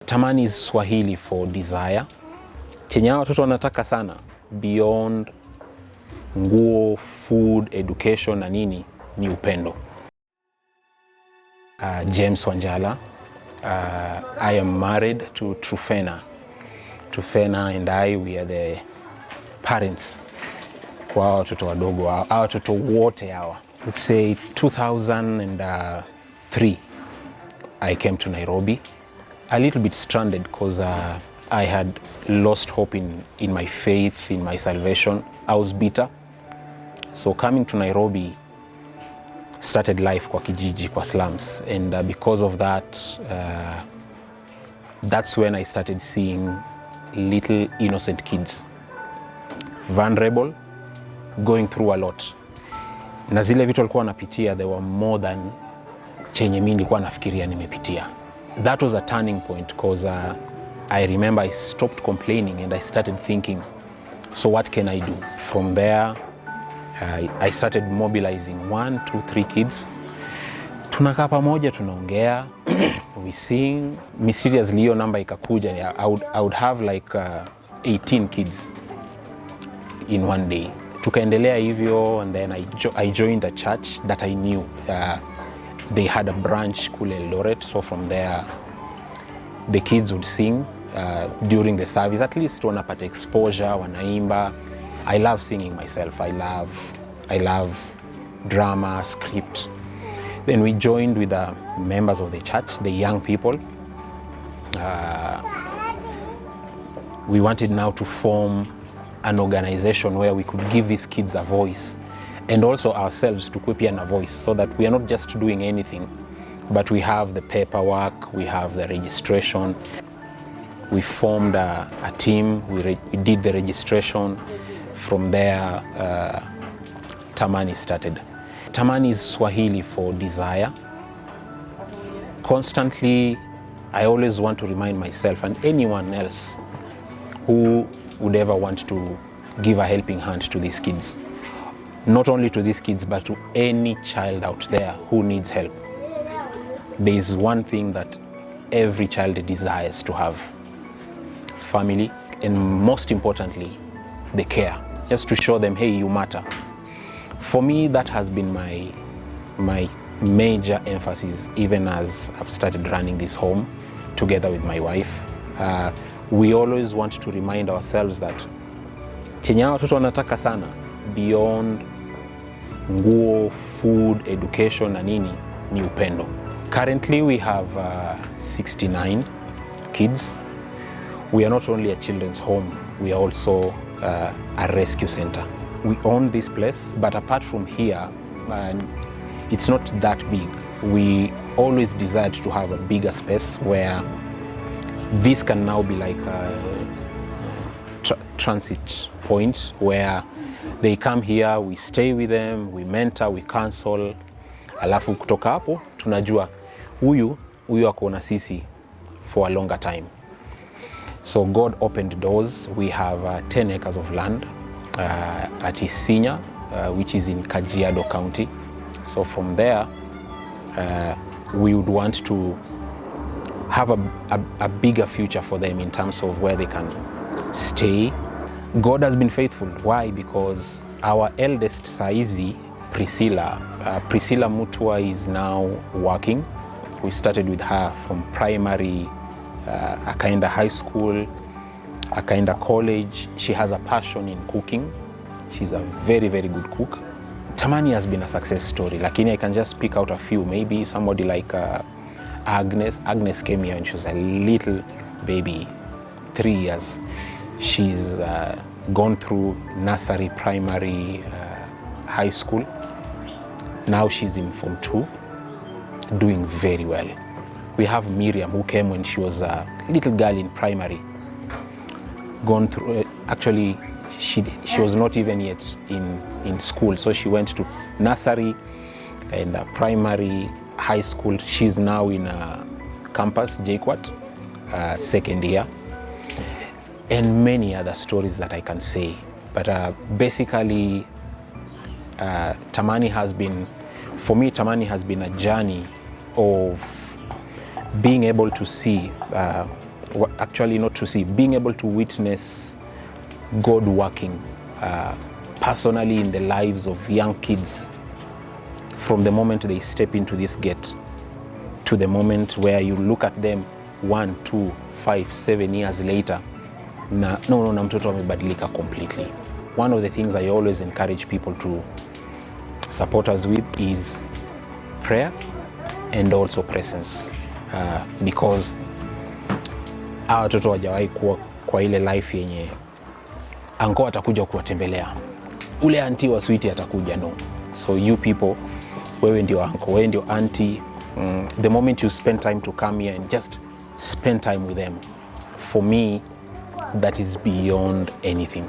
Tamani is Swahili for desire. Kenya watoto wanataka sana beyond nguo, food, education na nini ni upendo. James Wanjala. I am married to Trufena. Trufena and I, we are the parents kwa watoto wadogo, watoto wote hawa. Let's say 2003 I came to Nairobi. A little bit stranded because I had lost hope in my faith, in my salvation. I was bitter. So coming to Nairobi, started life kwa kijiji, kwa slums. And because of that, that's when I started seeing little innocent kids. Vulnerable, going through a lot. Na zile vitu walikuwa wanapitia, they were more than chenye mimi nilikuwa nafikiria nimepitia. That was a turning point because I remember I stopped complaining and I started thinking, so what can I do? From there, I started mobilizing 1, 2, 3 kids. Tunakaa pamoja, tunaongea, we sing. Mysteriously hiyo number ikakuja. I would have like 18 kids in one day. Tukaendelea hivyo, and then I joined a church that I knew. They had a branch kule Eldoret, so from there the kids would sing during the service. At least wanapata exposure, wanaimba. I love singing myself. I love drama, script. Then we joined with the members of the church, the young people. We wanted now to form an organization where we could give these kids a voice, and also ourselves to keep a voice, so that we are not just doing anything, but we have the paperwork, we have the registration. We formed a team, we did the registration. From there, Tamani started. Tamani is Swahili for desire. Constantly, I always want to remind myself and anyone else who would ever want to give a helping hand to these kids. Not only to these kids, but to any child out there who needs help. There is one thing that every child desires to have: family, and most importantly, the care. Just to show them, hey, you matter. For me, that has been my major emphasis, even as I've started running this home together with my wife. We always want to remind ourselves that Kenya watoto wanataka sana beyond nguo, food, education na nini ni upendo. Currently we have 69 kids. We are not only a children's home, we are also a rescue center. We own this place, but apart from here, it's not that big. We always desired to have a bigger space where this can now be like a transit point where they come here, we stay with them, we mentor, we counsel. Alafu kutoka hapo tunajua huyu ako na sisi for a longer time. So God opened doors. We have 10 acres of land at Isinya, which is in Kajiado County. So from there, we would want to have a bigger future for them in terms of where they can stay. God has been faithful. Why? Because our eldest saizi, Priscilla Mutua, is now working. We started with her from primary, akaenda high school, akaenda college. She has a passion in cooking. She's a very, very good cook. Tamani has been a success story. Lakini I can just pick out a few. Maybe somebody like Agnes. Agnes came here and she was a little baby, 3 years. She's gone through nursery, primary, high school. Now she's in Form 2, doing very well. We have Miriam, who came when she was a little girl in primary. Gone through, actually, she was not even yet in school, so she went to nursery and primary, high school. She's now in campus, JKUAT, second year. And many other stories that I can say. But basically, Tamani has been, for me, Tamani has been a journey of being able to see actually not to see, being able to witness God working personally in the lives of young kids from the moment they step into this gate to the moment where you look at them 1, 2, 5, 7 years later, na mtoto amebadilika completely. One of the things I always encourage people to support us with is prayer and also presence, because hawa watoto hawajawahi kuwa kwa ile life yenye uncle atakuja kuwatembelea, ule auntie wa sweetie atakuja, no. So you people, wewe ndio uncle, wewe ndio auntie. The moment you spend time to come here and just spend time with them, for me, that is beyond anything.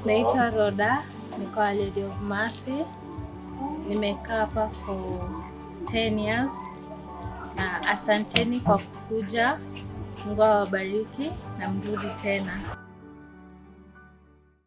Naitwa Roda, niko Lady of Mercy. Nimekaa hapa for 10 years. Na asanteni kwa kukuja. Mungu awabariki na mrudi tena.